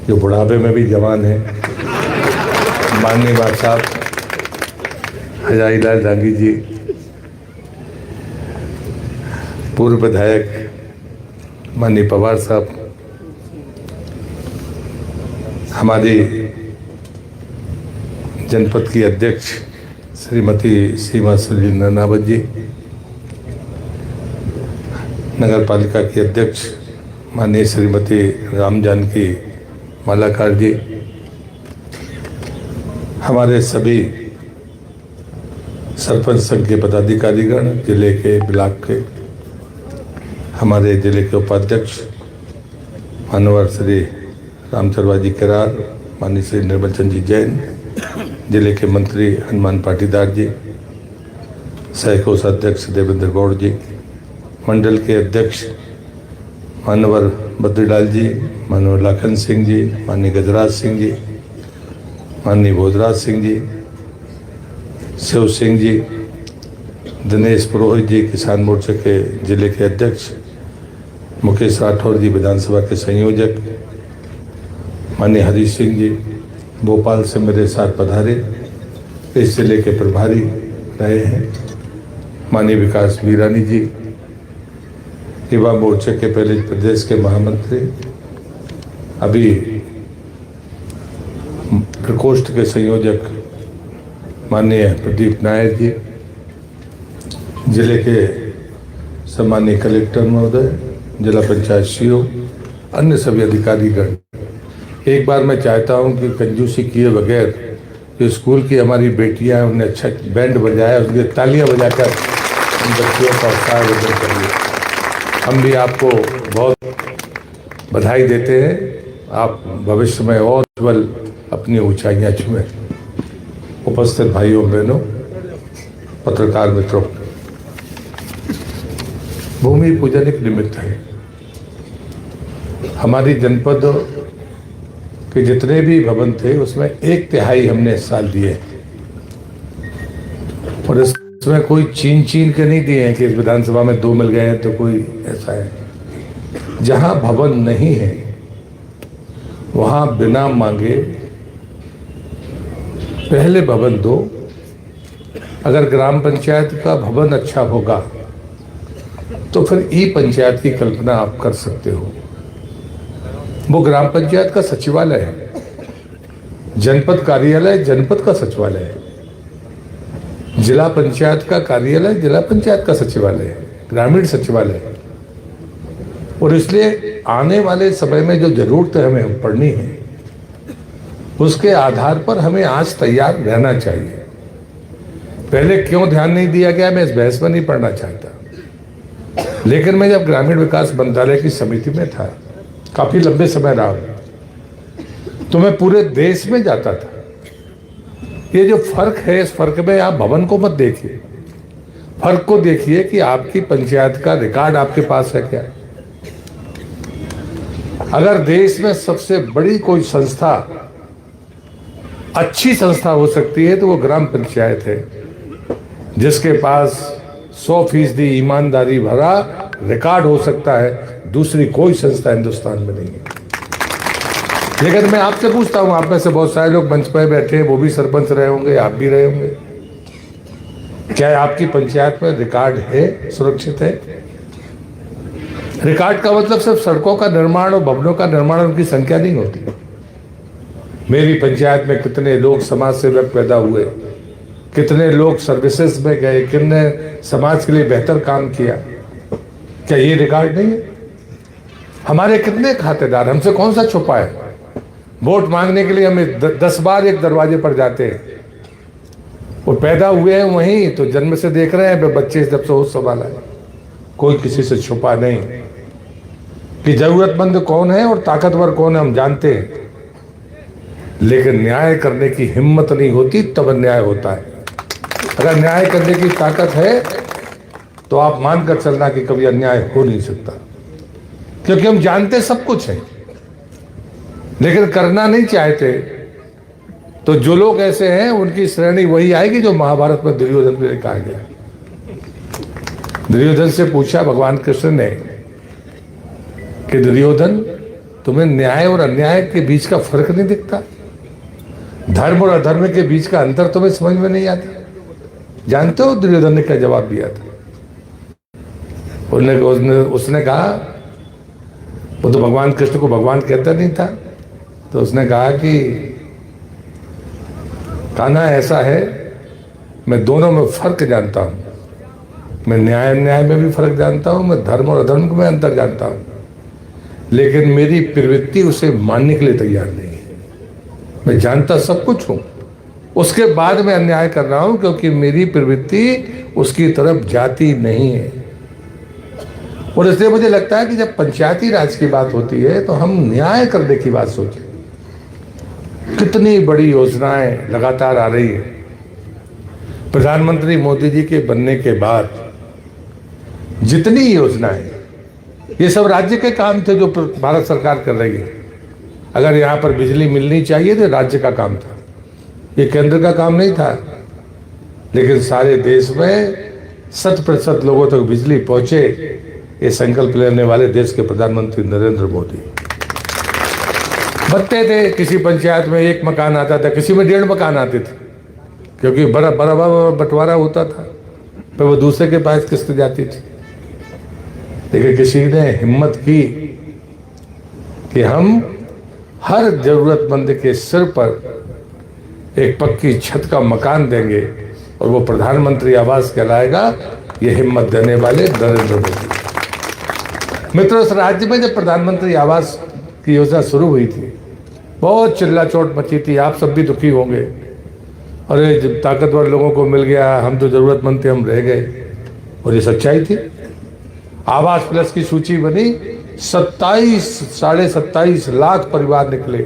जो बुढ़ापे में भी जवान है, माननीय बात साहब हजारीलाल डांगी जी, पूर्व विधायक माननीय पवार साहब, हमारी जनपद की अध्यक्ष श्रीमती सीमा सुरनावत जी, नगर पालिका की अध्यक्ष माननीय श्रीमती राम जानकी मालाकार जी, हमारे सभी सरपंच संघ के पदाधिकारीगण, जिले के ब्लॉक के, हमारे जिले के उपाध्यक्ष मानवर श्री रामचरवाजी केरार, माननीय श्री निर्मल चंद जी जैन, जिले के मंत्री हनुमान पाटीदार जी, सह कोषाध्यक्ष देवेंद्र गौड़ जी, मंडल के अध्यक्ष मानवर बद्रीलाल जी, मानवर लाखन सिंह जी, माननीय गजराज सिंह जी, माननीय भोजराज सिंह जी, शिव सिंह जी, दिनेश पुरोहित जी, किसान मोर्चे के जिले के अध्यक्ष, मुकेश राठौर जी, विधानसभा के संयोजक, माननीय हरीश सिंह जी, भोपाल से मेरे साथ पधारे, इस जिले के प्रभारी रहे हैं, माननीय विकास मीरानी जी, युवा मोर्चे के पहले प्रदेश के महामंत्री, अभी प्रकोष्ठ के संयोजक माननीय प्रदीप नायर जी, जिले के सम्मानीय कलेक्टर महोदय, जिला पंचायत सीओ, अन्य सभी अधिकारीगण, एक बार मैं चाहता हूं कि कंजूसी किए बगैर जो स्कूल की हमारी बेटियां, उन्हें अच्छा बैंड बजाया, उसके तालियां बजाकर उन बच्चियों का उत्साहवर्धन करिए। हम भी आपको बहुत बधाई देते हैं, आप भविष्य में और उज्ज्वल अपनी ऊंचाइयां छुएं। उपस्थित भाइयों बहनों, पत्रकार मित्रों, भूमि पूजन एक निमित्त है। हमारी जनपद के जितने भी भवन थे उसमें 1/3 हमने इस साल दिए, और इसमें कोई छीन के नहीं दिए हैं कि इस विधानसभा में 2 मिल गए हैं तो कोई ऐसा है। जहां भवन नहीं है वहां बिना मांगे पहले भवन दो। अगर ग्राम पंचायत का भवन अच्छा होगा तो फिर ई पंचायत की कल्पना आप कर सकते हो। वो ग्राम पंचायत का सचिवालय है, जनपद कार्यालय जनपद का सचिवालय है, जिला पंचायत का कार्यालय जिला पंचायत का सचिवालय है, ग्रामीण सचिवालय है। और इसलिए आने वाले समय में जो जरूरतें हमें पड़नी है उसके आधार पर हमें आज तैयार रहना चाहिए। पहले क्यों ध्यान नहीं दिया गया, मैं इस बहस में नहीं पढ़ना चाहता, लेकिन मैं जब ग्रामीण विकास मंत्रालय की समिति में था, काफी लंबे समय रहा, तो मैं पूरे देश में जाता था। ये जो फर्क है, इस फर्क में आप भवन को मत देखिए, फर्क को देखिए कि आपकी पंचायत का रिकॉर्ड आपके पास है क्या। अगर देश में सबसे बड़ी कोई संस्था, अच्छी संस्था हो सकती है तो वो ग्राम पंचायत है, जिसके पास 100% ईमानदारी भरा रिकॉर्ड हो सकता है। दूसरी कोई संस्था हिंदुस्तान में नहीं है। लेकिन मैं आपसे पूछता हूं, आप में से बहुत सारे लोग मंच पर बैठे हैं, वो भी सरपंच रहे होंगे, आप भी रहे होंगे, क्या आपकी पंचायत में रिकॉर्ड है, सुरक्षित है? रिकॉर्ड का मतलब सिर्फ सड़कों का निर्माण और भवनों का निर्माण, उनकी संख्या नहीं होती। मेरी पंचायत में कितने लोग समाज सेवक पैदा हुए, कितने लोग सर्विसेज में गए, कितने समाज के लिए बेहतर काम किया, क्या ये रिकॉर्ड नहीं है? हमारे कितने खातेदार, हमसे कौन सा छुपा है? वोट मांगने के लिए हमें 10 बार एक दरवाजे पर जाते हैं। वो पैदा हुए हैं वहीं, तो जन्म से देख रहे हैं बच्चे जब से होश संभाला है। कोई किसी से छुपा नहीं कि जरूरतमंद कौन है और ताकतवर कौन है, हम जानते हैं। लेकिन न्याय करने की हिम्मत नहीं होती, तब अन्याय होता है। अगर न्याय करने की ताकत है तो आप मानकर चलना कि कभी अन्याय हो नहीं सकता, क्योंकि हम जानते सब कुछ है लेकिन करना नहीं चाहते। तो जो लोग ऐसे हैं उनकी श्रेणी वही आएगी जो महाभारत में दुर्योधन को कहा गया। दुर्योधन से पूछा भगवान कृष्ण ने कि दुर्योधन तुम्हें न्याय और अन्याय के बीच का फर्क नहीं दिखता? धर्म और अधर्म के बीच का अंतर तुम्हें समझ में नहीं आता? जानते हो दुर्योधन ने क्या जवाब दिया था? उसने कहा, वो तो भगवान कृष्ण को भगवान कहता नहीं था, तो उसने कहा कि कान्हा ऐसा है, मैं दोनों में फर्क जानता हूं, मैं न्याय अन्याय में भी फर्क जानता हूं, मैं धर्म और अधर्म में अंतर जानता हूं, लेकिन मेरी प्रवृत्ति उसे मानने के लिए तैयार नहीं है। मैं जानता सब कुछ हूं, उसके बाद मैं अन्याय कर रहा हूं क्योंकि मेरी प्रवृत्ति उसकी तरफ जाती नहीं है। और इसलिए मुझे लगता है कि जब पंचायती राज की बात होती है तो हम न्याय करने की बात सोचें। कितनी बड़ी योजनाएं लगातार आ रही है। प्रधानमंत्री मोदी जी के बनने के बाद जितनी योजनाएं, ये सब राज्य के काम थे जो भारत सरकार कर रही है। अगर यहाँ पर बिजली मिलनी चाहिए तो राज्य का काम था, ये केंद्र का काम नहीं था। लेकिन सारे देश में 100% लोगों तक बिजली पहुंचे, ये संकल्प लेने वाले देश के प्रधानमंत्री नरेंद्र मोदी। बनते थे, किसी पंचायत में 1 मकान आता था, किसी में 1.5 मकान आते थे, क्योंकि बराबर बंटवारा होता था, फिर वो दूसरे के पास किस्त जाती थी। लेकिन किसी ने हिम्मत की कि हम हर जरूरतमंद के सिर पर एक पक्की छत का मकान देंगे और वो प्रधानमंत्री आवास कहलाएगा। ये हिम्मत देने वाले नरेंद्र मोदी। मित्रों, इस राज्य में जब प्रधानमंत्री आवास की योजना शुरू हुई थी, बहुत चिल्ला चोट मची थी। आप सब भी दुखी होंगे, अरे जब ताकतवर लोगों को मिल गया, हम तो जरूरतमंद थे, हम रह गए। और ये सच्चाई थी। आवास प्लस की सूची बनी, 27 लाख परिवार निकले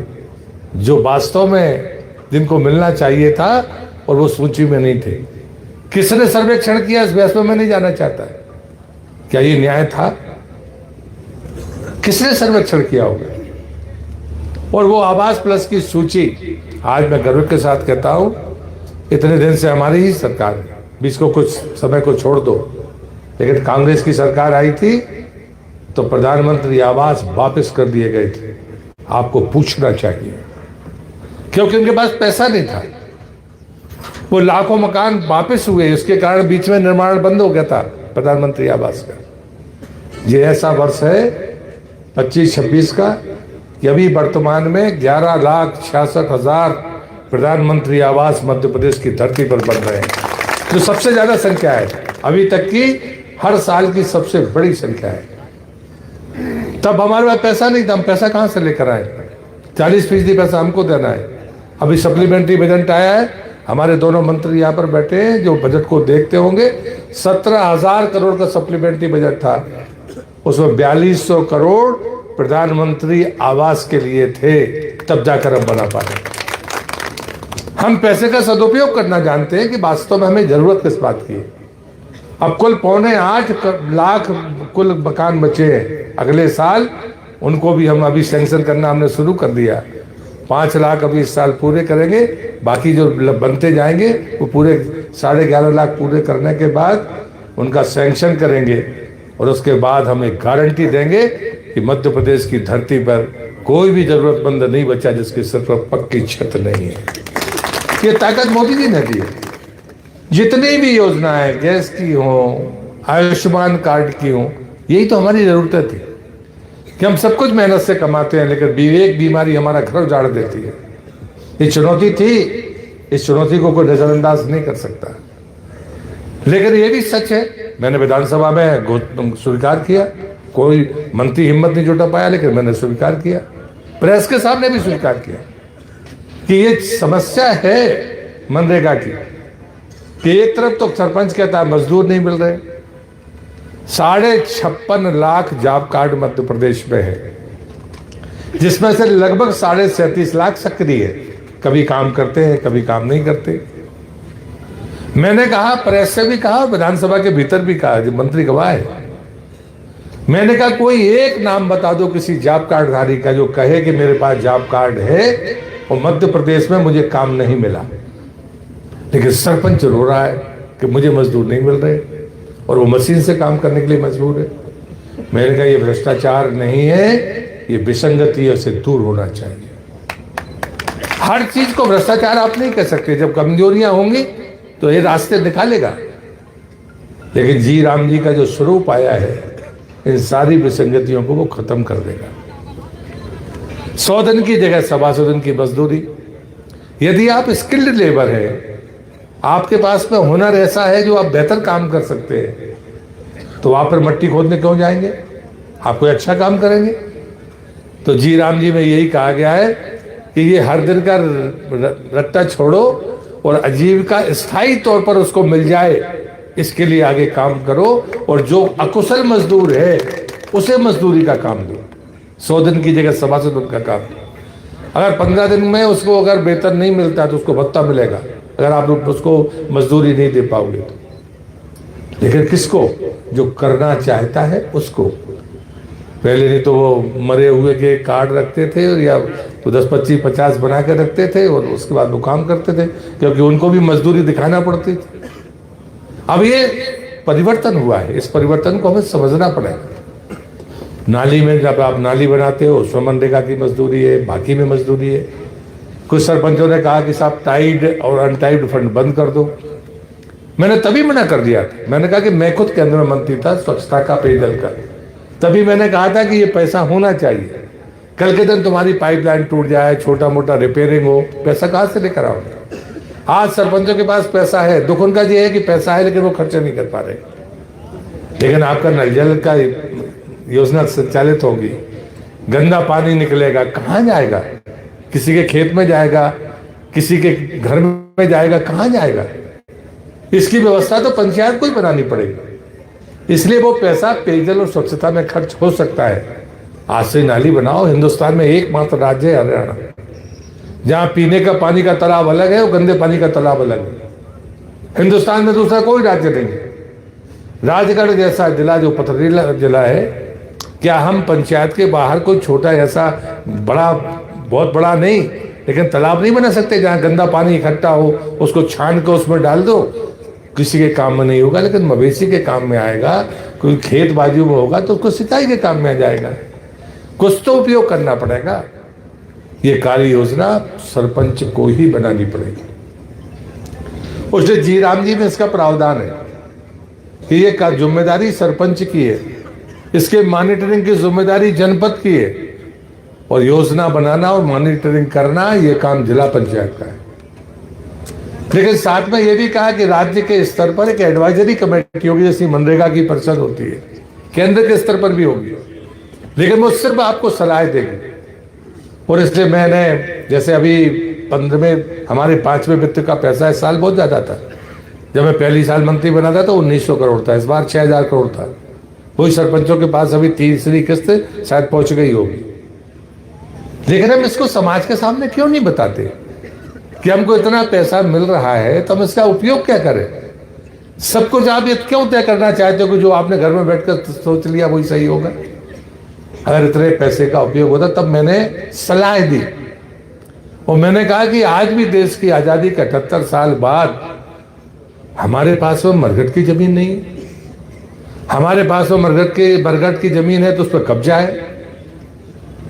जो वास्तव में जिनको मिलना चाहिए था और वो सूची में नहीं थे। किसने सर्वेक्षण किया, इस बहस में मैं नहीं जाना चाहता। क्या ये न्याय था? किसने सर्वेक्षण किया होगा? और वो आवास प्लस की सूची, आज मैं गर्व के साथ कहता हूं, इतने दिन से हमारी ही सरकार है, बीच को कुछ समय को छोड़ दो, लेकिन कांग्रेस की सरकार आई थी तो प्रधानमंत्री आवास वापस कर दिए गए थे। आपको पूछना चाहिए, क्योंकि उनके पास पैसा नहीं था। वो लाखों मकान वापस हुए, उसके कारण बीच में निर्माण बंद हो गया था प्रधानमंत्री आवास का। ये ऐसा वर्ष है 25-26 का कि अभी वर्तमान में 11,66,000 प्रधानमंत्री आवास मध्य प्रदेश की धरती पर बन रहे हैं, जो सबसे ज्यादा संख्या है अभी तक की, हर साल की सबसे बड़ी संख्या है। तब हमारे पास पैसा नहीं था, हम पैसा कहां से लेकर आए? 40% पैसा हमको देना है। अभी सप्लीमेंट्री बजट आया है, हमारे दोनों मंत्री यहाँ पर बैठे हैं जो बजट को देखते होंगे। 17,000 करोड़ का सप्लीमेंट्री बजट था, उसमें 4200 करोड़ प्रधानमंत्री आवास के लिए थे, तब जाकर हम बना पाए। हम पैसे का सदुपयोग करना जानते हैं कि वास्तव में हमें जरूरत किस बात की है। अब कुल 7.25 लाख कुल मकान बचे हैं, अगले साल उनको भी हम अभी सैंक्शन करना हमने शुरू कर दिया। 5 लाख अभी इस साल पूरे करेंगे, बाकी जो बनते जाएंगे वो पूरे 11.5 लाख पूरे करने के बाद उनका सैंक्शन करेंगे। और उसके बाद हम एक गारंटी देंगे कि मध्य प्रदेश की धरती पर कोई भी जरूरतमंद नहीं बचा जिसके सिर पर पक्की छत नहीं है। ये ताकत मोदी जी ने दी है। जितनी भी योजनाएं गैस की हो, आयुष्मान कार्ड की हो, यही तो हमारी जरूरत थी कि हम सब कुछ मेहनत से कमाते हैं, लेकिन एक बीमारी हमारा घर उजाड़ देती है। ये चुनौती थी, इस चुनौती को कोई नजरअंदाज नहीं कर सकता। लेकिन ये भी सच है, मैंने विधानसभा में स्वीकार किया, कोई मंत्री हिम्मत नहीं जुटा पाया, लेकिन मैंने स्वीकार किया, प्रेस के सामने भी स्वीकार किया कि ये समस्या है मनरेगा की। कि एक तरफ तो सरपंच कहता है मजदूर नहीं मिल रहे, 56.5 लाख जॉब कार्ड मध्य प्रदेश में है, जिसमें से लगभग 37.5 लाख सक्रिय है, कभी काम करते हैं कभी काम नहीं करते। मैंने कहा, प्रेस से भी कहा, विधानसभा के भीतर भी कहा, जो मंत्री गवाह है, मैंने कहा कोई एक नाम बता दो किसी जॉब कार्ड धारी का जो कहे कि मेरे पास जॉब कार्ड है और मध्य प्रदेश में मुझे काम नहीं मिला। लेकिन सरपंच रो रहा है कि मुझे मजदूर नहीं मिल रहे और वो मशीन से काम करने के लिए मजबूर है। मैंने कहा ये भ्रष्टाचार नहीं है, ये विसंगतियों से दूर होना चाहिए। हर चीज को भ्रष्टाचार आप नहीं कह सकते, जब कमजोरियां होंगी तो ये रास्ते निकालेगा। लेकिन जी राम जी का जो स्वरूप आया है, इन सारी विसंगतियों को वो खत्म कर देगा। 100 दिन की जगह 125 दिन की मजदूरी। यदि आप स्किल्ड लेबर है, आपके पास में हुनर ऐसा है जो आप बेहतर काम कर सकते हैं, तो वहां पर मट्टी खोदने क्यों जाएंगे? आप कोई अच्छा काम करेंगे। तो जी राम जी में यही कहा गया है कि ये हर दिन का रट्टा छोड़ो और आजीविका स्थायी तौर पर उसको मिल जाए, इसके लिए आगे काम करो। और जो अकुशल मजदूर है उसे मजदूरी का काम दो। 100 दिन की जगह 125 दिन का काम। अगर 15 दिन में उसको अगर वेतन नहीं मिलता तो उसको भत्ता मिलेगा, अगर आप उसको मजदूरी नहीं दे पाओगे तो। लेकिन किसको? जो करना चाहता है उसको। पहले नहीं तो वो मरे हुए के कार्ड रखते थे या तो 10, 25, 50 बना के रखते थे और उसके बाद वो काम करते थे, क्योंकि उनको भी मजदूरी दिखाना पड़ती थी। अब ये परिवर्तन हुआ है, इस परिवर्तन को हमें समझना पड़ेगा। नाली में जब आप नाली बनाते हो उसमें मनरेगा की मजदूरी है, बाकी में मजदूरी है। कुछ सरपंचों ने कहा कि साहब टाइड और अनटाइड फंड बंद कर दो। मैंने तभी मना कर दिया था। मैंने कहा कि मैं खुद केंद्र में मंत्री था स्वच्छता का, पेयजल का, तभी मैंने कहा था कि ये पैसा होना चाहिए। कल के दिन तुम्हारी पाइपलाइन टूट जाए, छोटा मोटा रिपेयरिंग हो, पैसा कहाँ से लेकर आओगे? आज सरपंचों के पास पैसा है, दुख उनका ये है कि पैसा है लेकिन वो खर्चा नहीं कर पा रहे। लेकिन आपका नल जल का योजना संचालित होगी, गंदा पानी निकलेगा, कहाँ जाएगा? किसी के खेत में जाएगा, किसी के घर में जाएगा, कहाँ जाएगा? इसकी व्यवस्था तो पंचायत को ही बनानी पड़ेगी। इसलिए वो पैसा पेयजल और स्वच्छता में खर्च हो सकता है। आज से नाली बनाओ। हिंदुस्तान में एकमात्र राज्य है हरियाणा, जहां पीने का पानी का तालाब अलग है और गंदे पानी का तालाब अलग है। हिंदुस्तान में दूसरा कोई राज्य नहीं है। राजगढ़ जैसा जिला जो पथरीला जिला है, क्या हम पंचायत के बाहर कोई छोटा ऐसा बड़ा, बहुत बड़ा नहीं लेकिन तालाब नहीं बना सकते जहां गंदा पानी इकट्ठा हो, उसको छान कर उसमें डाल दो? किसी के काम में नहीं होगा, लेकिन मवेशी के काम में आएगा। कोई खेत बाजू में होगा तो उसको सिंचाई के काम में आ जाएगा। कुछ तो उपयोग करना पड़ेगा। ये कार्य योजना सरपंच को ही बनानी पड़ेगी। उसने जी राम जी में इसका प्रावधान है कि ये का जिम्मेदारी सरपंच की है, इसके मॉनिटरिंग की जिम्मेदारी जनपद की है, और योजना बनाना और मॉनिटरिंग करना ये काम जिला पंचायत का है। लेकिन साथ में ये भी कहा कि राज्य के स्तर पर एक एडवाइजरी कमेटी होगी, जैसी मनरेगा की परिषद होती है, केंद्र के स्तर पर भी होगी, लेकिन वो सिर्फ आपको सलाह देगी। और इसलिए मैंने, जैसे अभी 15वें हमारे 5वें वित्त का पैसा इस साल बहुत ज्यादा था। जब मैं पहली साल मंत्री बना था तो 1900 करोड़ था, इस बार 6000 करोड़ था। वही सरपंचों के पास अभी तीसरी किस्त शायद पहुंच गई होगी। लेकिन हम इसको समाज के सामने क्यों नहीं बताते कि हमको इतना पैसा मिल रहा है तो हम इसका उपयोग क्या करें? सब कुछ आप ये क्यों तय करना चाहते हो कि जो आपने घर में बैठकर सोच लिया वही सही होगा? अगर इतने पैसे का उपयोग होता तब मैंने सलाह दी, और मैंने कहा कि आज भी देश की आजादी के 78 साल बाद हमारे पास वो मरघट की जमीन नहीं है। हमारे पास वो मरघट की जमीन है तो उस पर कब्जा है,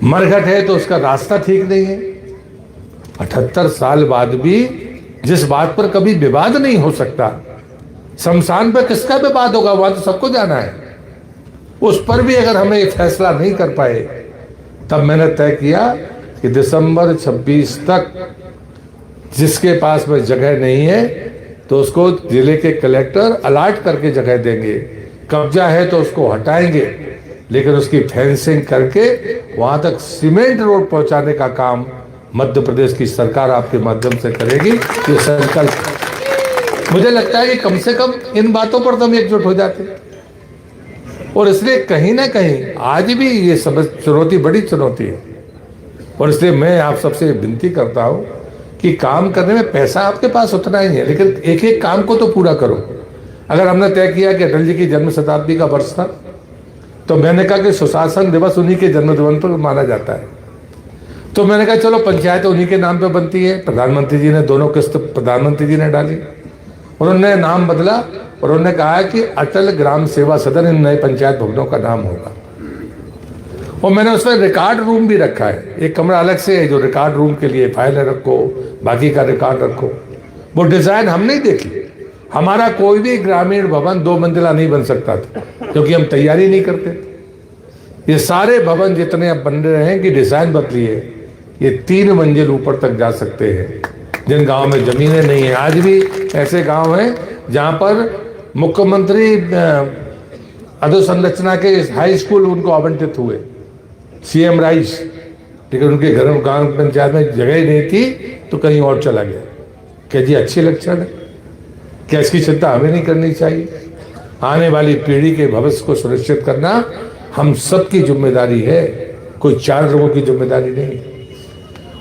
मरघट है तो उसका रास्ता ठीक नहीं है। 78 साल बाद भी जिस बात पर कभी विवाद नहीं हो सकता, शमशान पर किसका विवाद होगा? वहां तो सबको जाना है। उस पर भी अगर हमें ये फैसला नहीं कर पाए, तब मैंने तय किया कि दिसंबर 26 तक जिसके पास में जगह नहीं है तो उसको जिले के कलेक्टर अलॉट करके जगह देंगे। कब्जा है तो उसको हटाएंगे, लेकिन उसकी फेंसिंग करके वहां तक सीमेंट रोड पहुंचाने का काम मध्य प्रदेश की सरकार आपके माध्यम से करेगी। ये संकल्प, मुझे लगता है कि कम से कम इन बातों पर तो हम एकजुट हो जाते। और इसलिए कहीं ना कहीं आज भी ये सब चुनौती बड़ी चुनौती है, और इसलिए मैं आप सबसे विनती करता हूं कि काम करने में पैसा आपके पास उतना ही है, लेकिन एक एक काम को तो पूरा करो। अगर हमने तय किया कि अटल जी की जन्म शताब्दी का वर्ष था, तो मैंने कहा कि सुशासन दिवस उन्हीं के जन्मदिन पर माना जाता है, तो मैंने कहा चलो पंचायत उन्हीं के नाम पे बनती है। प्रधानमंत्री जी ने दोनों किस्त प्रधानमंत्री जी ने डाली, उन्होंने नाम बदला और उन्होंने कहा कि अटल ग्राम सेवा सदन इन नए पंचायत भवनों का नाम होगा। और मैंने उसमें रिकॉर्ड रूम भी रखा है, एक कमरा अलग से है जो रिकॉर्ड रूम के लिए, फाइलें रखो, बाकी का रिकॉर्ड रखो। वो डिजाइन हम नहीं देखी। हमारा कोई भी ग्रामीण भवन 2 मंजिला नहीं बन सकता था, क्योंकि हम तैयारी नहीं करते थे। ये सारे भवन जितने अब बन रहे हैं कि डिजाइन बदली है, ये 3 मंजिल ऊपर तक जा सकते हैं। जिन गांव में जमीनें नहीं है, आज भी ऐसे गांव हैं जहां पर मुख्यमंत्री अधोसंरचना के हाई स्कूल उनको आवंटित हुए, सीएम राइस, लेकिन उनके घर गांव पंचायत में जगह ही नहीं थी तो कहीं और चला गया। क्या जी अच्छी लक्षण है? क्या इसकी चिंता हमें नहीं करनी चाहिए? आने वाली पीढ़ी के भविष्य को सुनिश्चित करना हम सबकी जिम्मेदारी है, कोई 4 लोगों की जिम्मेदारी नहीं।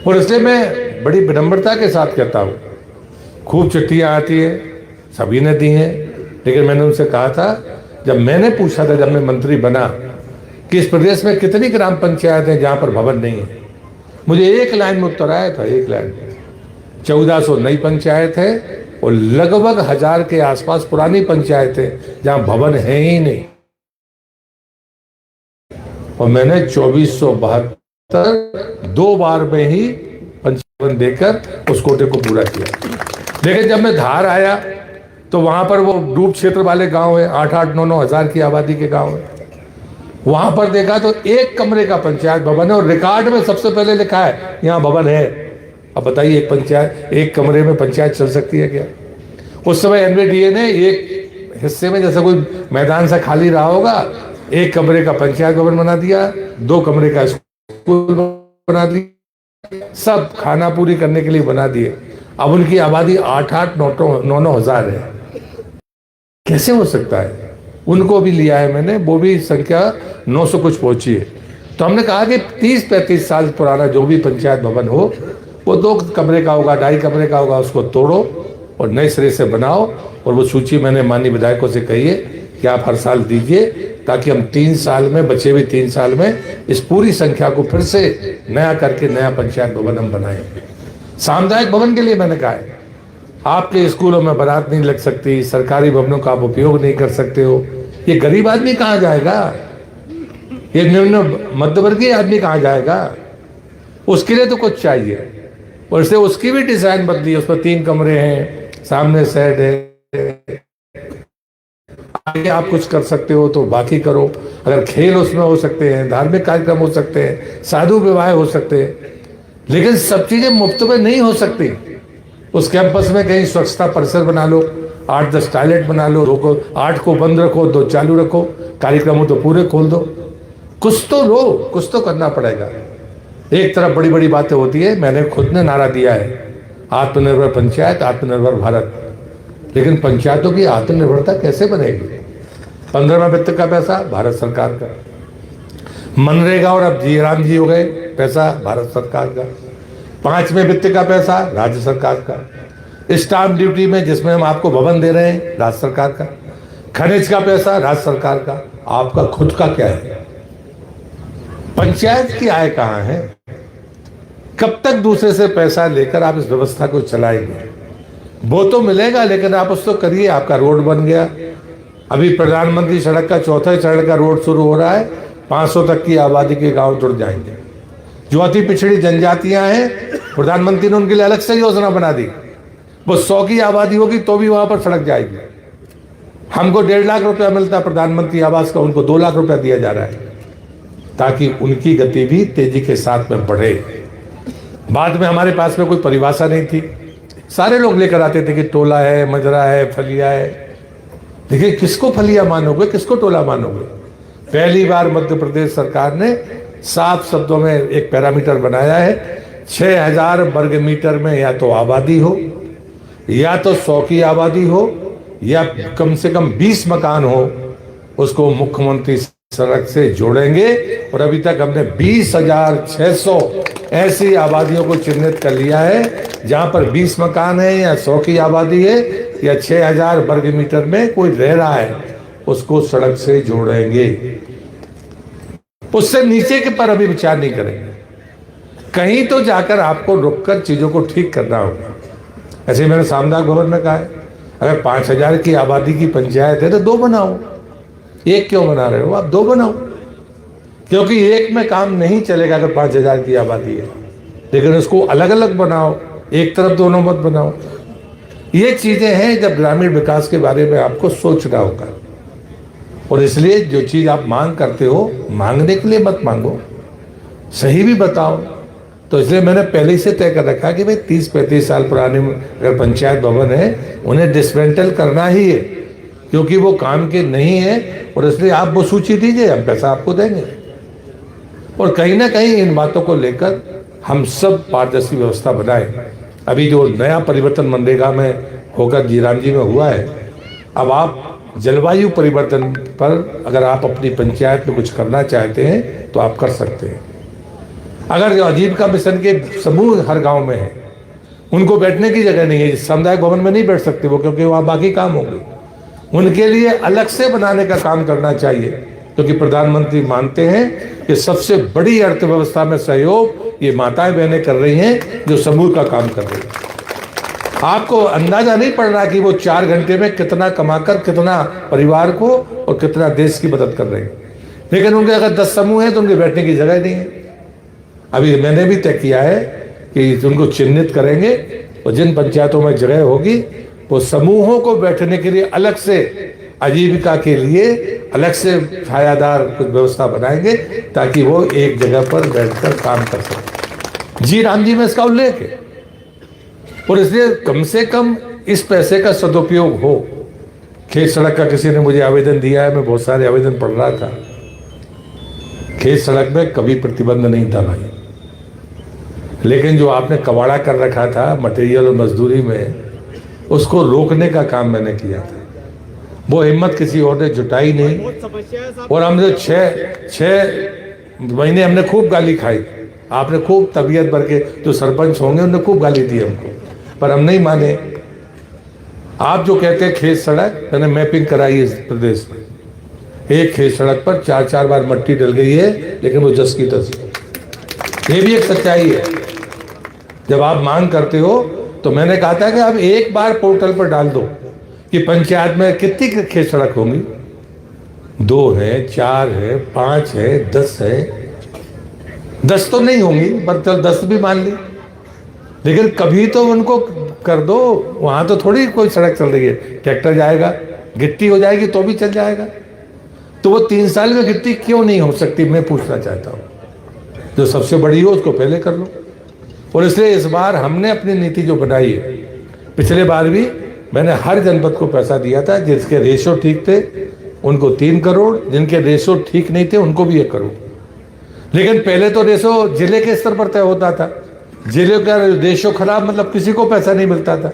और इसलिए मैं बड़ी विनम्रता के साथ कहता हूँ, खूब चिट्ठियाँ आती है, सभी ने दी हैं, लेकिन मैंने उनसे कहा था, जब मैंने पूछा था, जब मैं मंत्री बना, कि इस प्रदेश में कितनी ग्राम पंचायत हैं जहाँ पर भवन नहीं है, मुझे एक लाइन में उत्तर आया था, एक लाइन में 1400 नई पंचायत है और लगभग 1000 के आसपास पुरानी पंचायत है जहाँ भवन है ही नहीं। और मैंने 2472 2 बार में ही पंचायत देकर उस कोटे को पूरा किया। लेकिन जब मैं धार आया तो वहां पर वो डूब क्षेत्र वाले गांव है, 8-8, 9-9 हजार की आबादी के गांव है। वहां पर देखा तो 1 कमरे का पंचायत भवन है और रिकॉर्ड में सबसे पहले लिखा है यहाँ भवन है। अब बताइए, एक पंचायत, 1 कमरे में पंचायत चल सकती है क्या? उस समय एनवीडीए ने एक हिस्से में, जैसे कोई मैदान सा खाली रहा होगा, 1 कमरे का पंचायत भवन बना दिया, 2 कमरे का स्कूल बना दिया, सब खाना पूरी करने के लिए बना दिए। अब उनकी आबादी 8-8, 9-9 हजार है। कैसे हो सकता है? उनको भी लिया है मैंने, वो भी संख्या 900 कुछ पहुंची है। तो हमने कहा कि 30-35 साल पुराना जो भी पंचायत भवन हो, वो 2 कमरे का होगा, 2.5 कमरे का होगा, उसको तोड़ो और नए सिरे से बनाओ। और वो सूची मैंने माननीय विधायकों से कही है कि आप हर साल दीजिए, ताकि हम 3 साल में, बचे हुए 3 साल में इस पूरी संख्या को फिर से नया करके नया पंचायत भवन हम बनाएं। सामुदायिक भवन के लिए मैंने कहा है, आपके स्कूलों में बारात नहीं लग सकती, सरकारी भवनों का आप उपयोग नहीं कर सकते हो, ये गरीब आदमी कहाँ जाएगा? ये निम्न मध्यवर्गीय आदमी कहाँ जाएगा? उसके लिए तो कुछ चाहिए। और इससे उसकी भी डिजाइन बदली, उसमें 3 कमरे हैं, सामने शेड है, आगे आप कुछ कर सकते हो तो बाकी करो। अगर खेल उसमें हो सकते हैं, धार्मिक कार्यक्रम हो सकते हैं, साधु विवाह हो सकते हैं, लेकिन सब चीजें मुफ्त में नहीं हो सकती। उस कैंपस में कहीं स्वच्छता परिसर बना लो, 8-10 टॉयलेट बना लो, 8 को बंद रखो, 2 चालू रखो, कार्यक्रमों तो पूरे खोल दो। कुछ तो लो, कुछ तो करना पड़ेगा। एक तरफ बड़ी बड़ी बातें होती है, मैंने खुद ने नारा दिया है, आत्मनिर्भर पंचायत, आत्मनिर्भर भारत, लेकिन पंचायतों की आत्मनिर्भरता कैसे बनेगी? 15वां वित्त का पैसा भारत सरकार का, मनरेगा और अब जी राम जी हो गए पैसा भारत सरकार का, 5वें वित्त का पैसा राज्य सरकार का, स्टाम्प ड्यूटी में जिसमें हम आपको भवन दे रहे हैं राज्य सरकार का, खनिज का पैसा राज्य सरकार का, आपका खुद का क्या है? पंचायत की आय कहाँ है? कब तक दूसरे से पैसा लेकर आप इस व्यवस्था को चलाएंगे? वो तो मिलेगा, लेकिन आप उसको करिए। आपका रोड बन गया, अभी प्रधानमंत्री सड़क का 4था चरण का रोड शुरू हो रहा है, 500 तक की आबादी के गांव जुड़ जाएंगे। जो अति पिछड़ी जनजातियां हैं, प्रधानमंत्री ने उनके लिए अलग से योजना बना दी। वो 100 की आबादी होगी तो भी वहां पर सड़क जाएगी। हमको 1.5 लाख रुपया मिलता है प्रधानमंत्री आवास का, उनको 2 लाख रुपया दिया जा रहा है, ताकि उनकी गति भी तेजी के साथ में बढ़े। बाद में हमारे पास में कोई परिभाषा नहीं थी, सारे लोग लेकर आते थे कि टोला है, मजरा है, फलिया है। देखिए, किसको फलिया मानोगे, किसको टोला मानोगे? पहली बार मध्य प्रदेश सरकार ने साफ शब्दों में एक पैरामीटर बनाया है, 6000 वर्ग मीटर में या तो आबादी हो, या तो 100 की आबादी हो, या कम से कम 20 मकान हो, उसको मुख्यमंत्री सड़क से जोड़ेंगे। और अभी तक हमने 20,600 ऐसी आबादियों को चिन्हित कर लिया है जहां पर 20 मकान है या 100 की आबादी है या 6000 वर्ग मीटर में कोई रह रहा है, उसको सड़क से जोड़ेंगे। उससे नीचे के पर अभी विचार नहीं करेंगे। कहीं तो जाकर आपको रुककर चीजों को ठीक करना होगा। ऐसे मैंने सामुदायिक भवन में कहा है, अगर 5000 की आबादी की पंचायत है तो 2 बनाओ। 1 क्यों बना रहे हो आप? 2 बनाओ। क्योंकि एक में काम नहीं चलेगा अगर 5,000 की आबादी है, लेकिन उसको अलग अलग बनाओ, एक तरफ दोनों मत बनाओ। ये चीजें हैं जब ग्रामीण विकास के बारे में आपको सोचना होगा। और इसलिए जो चीज आप मांग करते हो, मांगने के लिए मत मांगो, सही भी बताओ। तो इसलिए मैंने पहले ही से तय कर रखा कि भाई 30-35 साल पुराने अगर पंचायत भवन है उन्हें डिसमेंटल करना ही है, क्योंकि वो काम के नहीं है। और इसलिए आप वो सूची दीजिए, हम पैसा आपको देंगे। और कहीं ना कहीं इन बातों को लेकर हम सब पारदर्शी व्यवस्था बनाएं। अभी जो नया परिवर्तन मनरेगा में होकर जीराम जी में हुआ है, अब आप जलवायु परिवर्तन पर अगर आप अपनी पंचायत में कुछ करना चाहते हैं तो आप कर सकते हैं। अगर जो आजीविका मिशन के समूह हर गांव में है, उनको बैठने की जगह नहीं है, सामुदायिक भवन में नहीं बैठ सकते वो, क्योंकि वहाँ बाकी काम होंगे, उनके लिए अलग से बनाने का काम करना चाहिए। क्योंकि प्रधानमंत्री मानते हैं कि सबसे बड़ी अर्थव्यवस्था में सहयोग ये माताएं बहनें कर रही हैं जो समूह का काम कर रही हैं। आपको अंदाजा नहीं पड़ रहा कि वो 4 घंटे में कितना कमाकर कितना परिवार को और कितना देश की मदद कर रहे हैं। लेकिन उनके अगर 10 समूह हैं तो उनके बैठने की जगह नहीं है। अभी मैंने भी तय किया है कि उनको चिन्हित करेंगे और जिन पंचायतों में जगह होगी वो समूहों को बैठने के लिए अलग से, आजीविका के लिए अलग से छायादार कुछ व्यवस्था बनाएंगे ताकि वो एक जगह पर बैठकर काम कर सके। जी राम जी में इसका उल्लेख है। और इसलिए कम से कम इस पैसे का सदुपयोग हो। खेत सड़क का किसी ने मुझे आवेदन दिया है, मैं बहुत सारे आवेदन पढ़ रहा था। खेत सड़क में कभी प्रतिबंध नहीं था भाई, लेकिन जो आपने कबाड़ा कर रखा था मटेरियल और मजदूरी में, उसको रोकने का काम मैंने किया था। वो हिम्मत किसी और ने जुटाई नहीं। और हमने 6 महीने हमने खूब गाली खाई। आपने खूब तबीयत भर के, जो सरपंच होंगे उन्होंने खूब गाली दी हमको, पर हम नहीं माने। आप जो कहते हैं खेत सड़क, मैंने मैपिंग कराई है इस प्रदेश में, एक खेत सड़क पर 4-4 बार मट्टी डल गई है, लेकिन वो जस की तस। ये भी एक सच्चाई है। जब आप मांग करते हो तो मैंने कहा था कि आप एक बार पोर्टल पर डाल दो कि पंचायत में कितनी खेत सड़क होंगी, 2 है, 4 है, 5 है, 10 है। 10 तो नहीं होंगी, पर चल 10 भी मान ली, लेकिन कभी तो उनको कर दो। वहां तो थोड़ी कोई सड़क चल रही है, ट्रैक्टर जाएगा, गिट्टी हो जाएगी तो भी चल जाएगा। तो वो 3 साल में गिट्टी क्यों नहीं हो सकती, मैं पूछना चाहता हूँ। जो सबसे बड़ी हो उसको पहले कर लो। और इसलिए इस बार हमने अपनी नीति जो बनाई है, पिछले बार भी मैंने हर जनपद को पैसा दिया था, जिसके रेशो ठीक थे उनको 3 करोड़, जिनके रेशो ठीक नहीं थे उनको भी 1 करोड़। लेकिन पहले तो रेशो जिले के स्तर पर तय होता था, जिले का रेशो खराब मतलब किसी को पैसा नहीं मिलता था।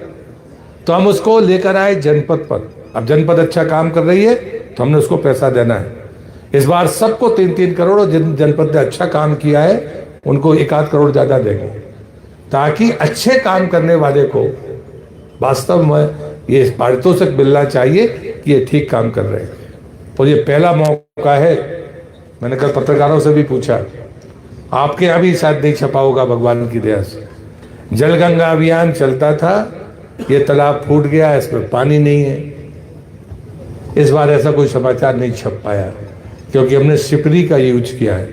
तो हम उसको लेकर आए जनपद पर। अब जनपद अच्छा काम कर रही है तो हमने उसको पैसा देना है। इस बार सबको 3-3 करोड़, और जिन जनपद ने अच्छा काम किया है उनको 1-8 करोड़ ज्यादा देंगे, ताकि अच्छे काम करने वाले को वास्तव में ये पारितोषिक मिलना चाहिए कि ये ठीक काम कर रहे हैं। और ये पहला मौका है। मैंने कल पत्रकारों से भी पूछा, आपके यहाँ भी शायद नहीं छपा होगा, भगवान की दया से जलगंगा अभियान चलता था, ये तालाब फूट गया, इसमें पानी नहीं है। इस बार ऐसा कोई समाचार नहीं छप पाया, क्योंकि हमने सिपरी का यूज किया है,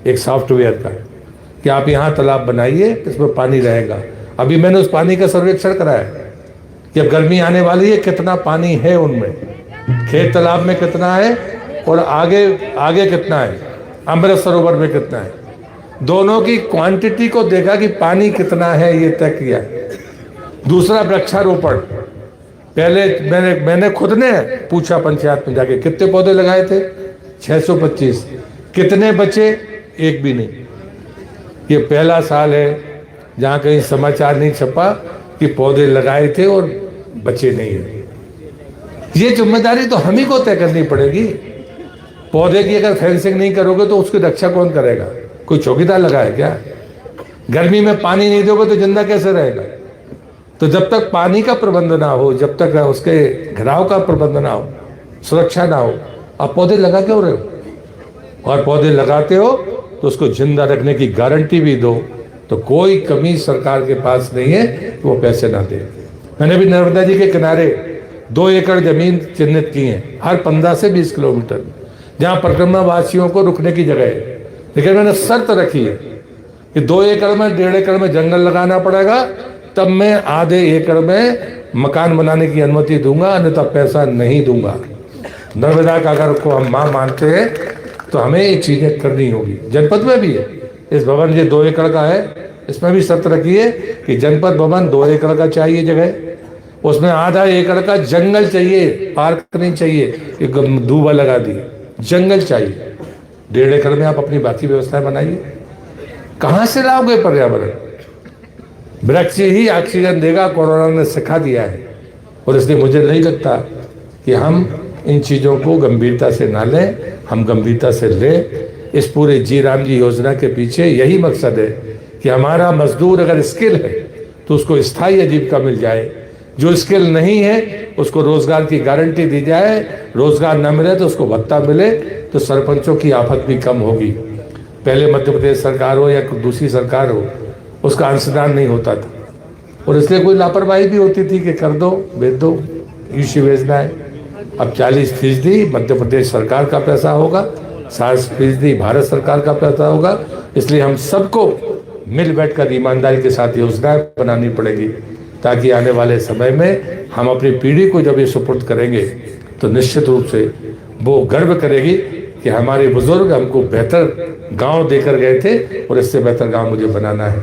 एक सॉफ्टवेयर का, कि आप यहाँ तालाब बनाइए, इसमें पानी रहेगा। अभी मैंने उस पानी का सर्वेक्षण कराया कि अब गर्मी आने वाली है, कितना पानी है उनमें, खेत तालाब में कितना है और आगे आगे कितना है, अमृत सरोवर में कितना है। दोनों की क्वांटिटी को देखा कि पानी कितना है, ये तय किया। दूसरा, वृक्षारोपण। पहले मैंने खुद ने पूछा पंचायत में जाके, कितने पौधे लगाए थे? 625। कितने बचे? एक भी नहीं। ये पहला साल है जहाँ कहीं समाचार नहीं छपा कि पौधे लगाए थे और बचे नहीं है। ये जिम्मेदारी तो हम ही को तय करनी पड़ेगी। पौधे की अगर फेंसिंग नहीं करोगे तो उसकी रक्षा कौन करेगा? कोई चौकीदार लगा है क्या? गर्मी में पानी नहीं दोगे तो जिंदा कैसे रहेगा? तो जब तक पानी का प्रबंध ना हो, जब तक उसके घेराव का प्रबंध ना हो, सुरक्षा ना हो, आप पौधे लगा क्यों रहे हो? और पौधे लगाते हो तो उसको जिंदा रखने की गारंटी भी दो। तो कोई कमी सरकार के पास नहीं है कि वो पैसे ना दे। मैंने भी नर्मदा जी के किनारे 2 एकड़ जमीन चिन्हित की है, हर 15 से 20 किलोमीटर, जहाँ परिक्रमा वासियों को रुकने की जगह है। लेकिन मैंने शर्त रखी है कि 2 एकड़ में 1.5 एकड़ में जंगल लगाना पड़ेगा, तब मैं आधे एकड़ में मकान बनाने की अनुमति दूंगा, अन्यथा पैसा नहीं दूंगा। नर्मदा का अगर को हम मां मानते हैं तो हमें ये चीजें करनी होगी। जनपद में भी है, इस भवन ये 2 एकड़ का है, इसमें भी शर्त रखी है कि जनपद भवन 2 एकड़ का चाहिए जगह, उसमें आधा एकड़ का जंगल चाहिए, पार्क नहीं चाहिए, दूबा लगा दी, जंगल चाहिए। 1.5 एकड़ में आप अपनी बाकी व्यवस्थाएं बनाइए। कहां से लाओगे पर्यावरण? वृक्ष ही ऑक्सीजन देगा, कोरोना ने सिखा दिया है। और इसलिए मुझे नहीं लगता कि हम इन चीज़ों को गंभीरता से ना लें, हम गंभीरता से लें। इस पूरे जी राम जी योजना के पीछे यही मकसद है कि हमारा मजदूर अगर स्किल है तो उसको स्थायी आजीविका मिल जाए, जो स्किल नहीं है उसको रोजगार की गारंटी दी जाए, रोजगार न मिले तो उसको भत्ता मिले, तो सरपंचों की आफत भी कम होगी। पहले मध्य प्रदेश सरकार हो या दूसरी सरकार हो, उसका अंशदान नहीं होता था और इसलिए कोई लापरवाही भी होती थी कि कर दो, भेज दो, यूसी भेजना है। अब 40% मध्य प्रदेश सरकार का पैसा होगा, 60% भारत सरकार का पैसा होगा। इसलिए हम सबको मिल बैठकर ईमानदारी के साथ योजनाएं बनानी पड़ेगी, ताकि आने वाले समय में हम अपनी पीढ़ी को जब ये सुपुर्द करेंगे तो निश्चित रूप से वो गर्व करेगी कि हमारे बुजुर्ग हमको बेहतर गांव देकर गए थे और इससे बेहतर गांव मुझे बनाना है।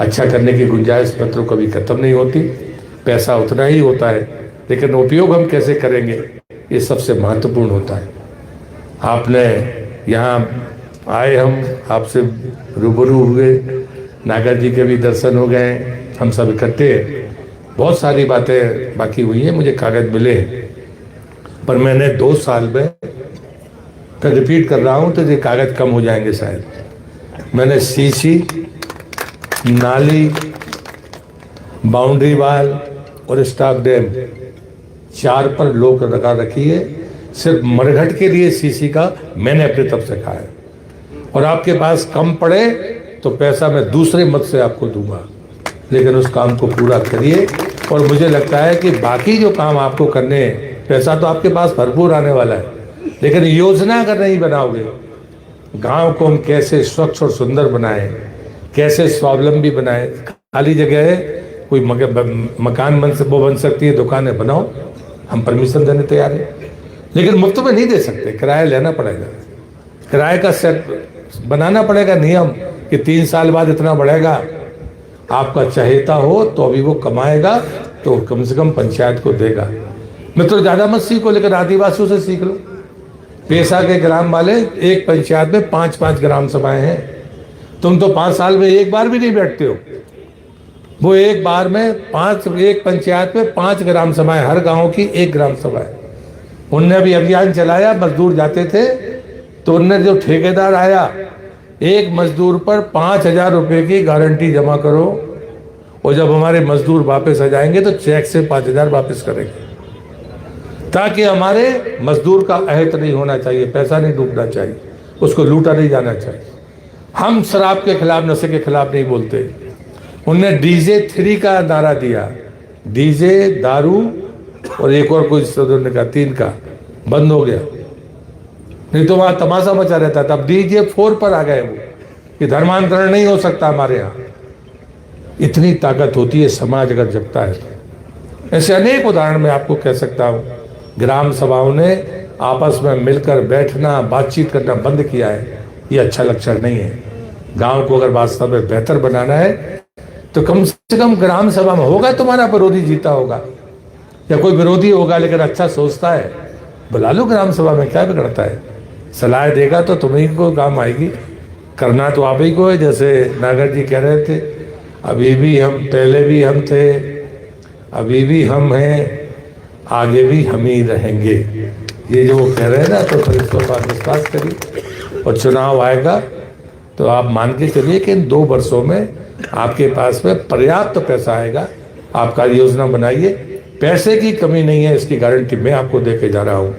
अच्छा करने की गुंजाइश पत्रों कभी खत्म नहीं होती, पैसा उतना ही होता है, लेकिन उपयोग हम कैसे करेंगे ये सबसे महत्वपूर्ण होता है। आपने यहाँ आए, हम आपसे रूबरू हुए, नागर जी के भी दर्शन हो गए, हम सब इकट्ठे, बहुत सारी बातें बाकी हुई हैं, मुझे कागज मिले, पर मैंने 2 साल में तो रिपीट कर रहा हूँ तो ये कागज कम हो जाएंगे शायद। मैंने सीसी, नाली, बाउंड्री वाल और स्टॉक डैम 4 पर लोक लगा रखी है। सिर्फ मरघट के लिए सीसी का मैंने अपनी तरफ से कहा है, और आपके पास कम पड़े तो पैसा मैं दूसरे मत से आपको दूंगा, लेकिन उस काम को पूरा करिए। और मुझे लगता है कि बाकी जो काम आपको करने हैं, पैसा तो आपके पास भरपूर आने वाला है, लेकिन योजना अगर नहीं बनाओगे, गांव को हम कैसे स्वच्छ और सुंदर बनाएं, कैसे स्वावलंबी बनाएं। खाली जगह है, कोई मकान बन सकती है, दुकानें बनाओ, हम परमिशन देने तैयार हैं, लेकिन मुफ्त में नहीं दे सकते, किराया लेना पड़ेगा। किराए का सेट बनाना पड़ेगा नियम कि 3 साल बाद इतना बढ़ेगा। आपका चहेता हो तो अभी वो कमाएगा तो कम से कम पंचायत को देगा। मित्रों, ज्यादा मत सीखो, लेकिन आदिवासियों से सीख लो। पेशा के ग्राम वाले, एक पंचायत में 5-5 ग्राम सभाएं हैं, तुम तो 5 साल में एक बार भी नहीं बैठते हो। वो एक बार में एक पंचायत में 5 ग्राम सभाएं, हर गांव की 1 ग्राम सभा है। उनने भी अभियान चलाया, मजदूर जाते थे तो उनने जो ठेकेदार आया, एक मजदूर पर 5,000 रुपए की गारंटी जमा करो, और जब हमारे मजदूर वापस आ जाएंगे तो चेक से 5,000 वापस करेंगे, ताकि हमारे मजदूर का अहित नहीं होना चाहिए, पैसा नहीं डूबना चाहिए, उसको लूटा नहीं जाना चाहिए। हम शराब के खिलाफ, नशे के खिलाफ नहीं बोलते। उनने DJ 3 का नारा दिया, डीजे, दारू और एक और कुछ का 3 का बंद हो गया, नहीं तो वहां तमाशा मचा रहता था। अब DJ 4 पर आ गए वो कि धर्मांतरण नहीं हो सकता हमारे यहाँ। इतनी ताकत होती है समाज अगर जगता है। ऐसे अनेक उदाहरण मैं आपको कह सकता हूँ। ग्राम सभाओं ने आपस में मिलकर बैठना, बातचीत करना बंद किया है, ये अच्छा लक्षण नहीं है। गांव को अगर वास्तव में बेहतर बनाना है तो कम से कम ग्राम सभा में होगा तुम्हारा विरोधी जीता होगा, या कोई विरोधी होगा लेकिन अच्छा सोचता है, बुला लो ग्राम सभा में, क्या बिगड़ता है। सलाह देगा तो तुम्हें को काम आएगी, करना तो आप ही को है। जैसे नागर जी कह रहे थे, अभी भी हम, पहले भी हम थे, अभी भी हम हैं, आगे भी हम ही रहेंगे। ये जो वो कह रहे हैं ना, तो फिर इसको विश्वास करिए, और चुनाव आएगा तो आप मान के चलिए कि इन 2 वर्षों में आपके पास में पर्याप्त पैसा आएगा। आप कार्य योजना बनाइए, पैसे की कमी नहीं है, इसकी गारंटी मैं आपको दे के जा रहा हूँ,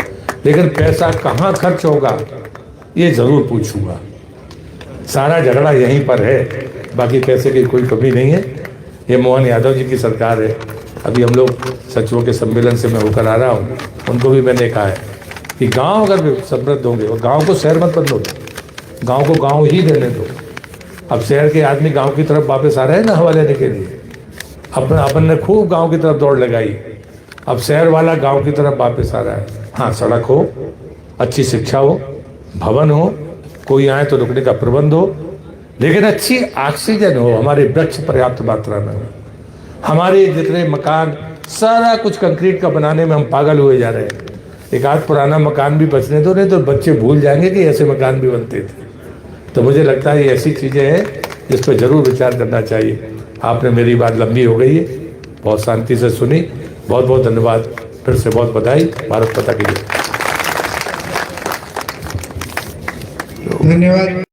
लेकिन पैसा कहाँ खर्च होगा ये जरूर पूछूंगा। सारा झगड़ा यहीं पर है, बाकी पैसे की कोई कमी नहीं है। ये मोहन यादव जी की सरकार है। अभी हम लोग सचिवों के सम्मेलन से मैं होकर आ रहा हूँ, उनको भी मैंने कहा है कि गांव अगर समृद्ध होंगे, और गांव को शहर मत बदलो, गांव को गांव ही रहने दो। अब शहर के आदमी गांव की तरफ वापस आ रहे हैं ना हवा लेने के लिए। अपन ने खूब गांव की तरफ दौड़ लगाई, अब शहर वाला गांव की तरफ वापस आ रहा है। हाँ, सड़क हो, अच्छी शिक्षा हो, भवन हो, कोई आए तो रुकने का प्रबंध हो, लेकिन अच्छी ऑक्सीजन हो, हमारे वृक्ष पर्याप्त मात्रा में हो। हमारे जितने मकान सारा कुछ कंक्रीट का बनाने में हम पागल हुए जा रहे हैं। एक आध पुराना मकान भी बचने दो, नहीं तो बच्चे भूल जाएंगे कि ऐसे मकान भी बनते थे। तो मुझे लगता है ये ऐसी चीज़ें हैं जिस पर जरूर विचार करना चाहिए। आपने मेरी बात लंबी हो गई है, बहुत शांति से सुनी। बहुत बहुत धन्यवाद, फिर से बहुत बधाई। भारत माता की जय। धन्यवाद।